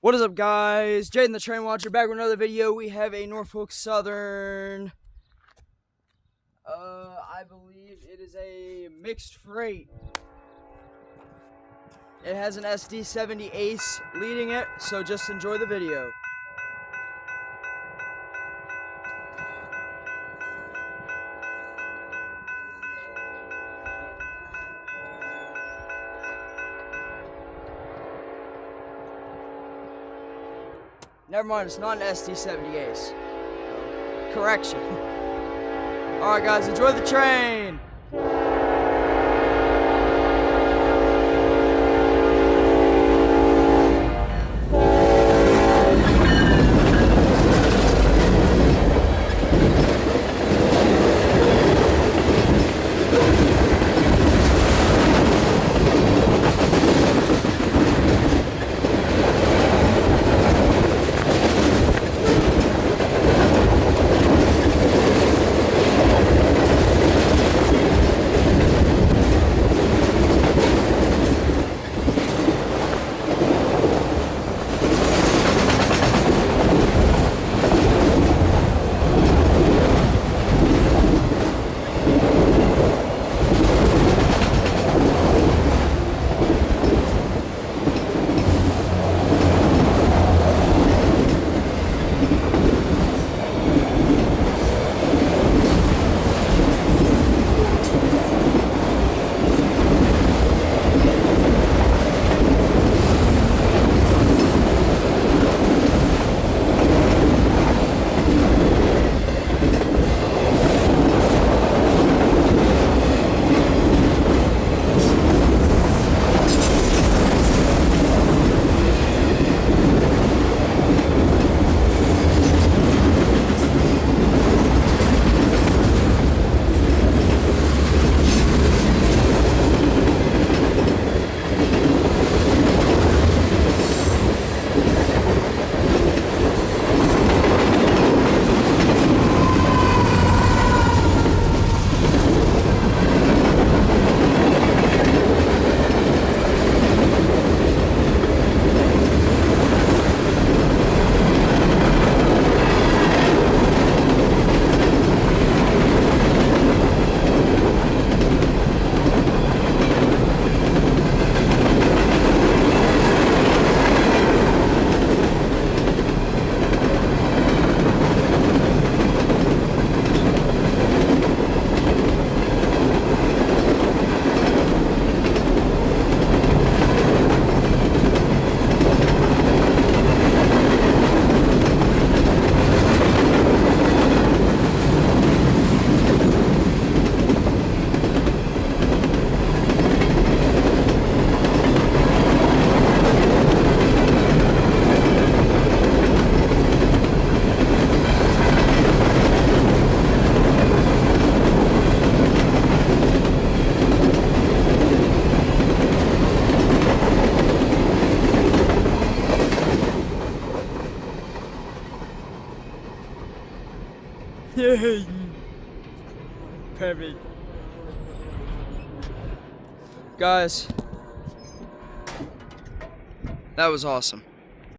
What is up, guys? Jaden the Train Watcher back with another video. We have a Norfolk Southern. I believe it is a mixed freight. It has an SD70 Ace leading it, so just enjoy the video. Never mind, it's not an SD70 Ace. Correction. Alright, guys, enjoy the train! Yay! Perfect. Guys, that was awesome.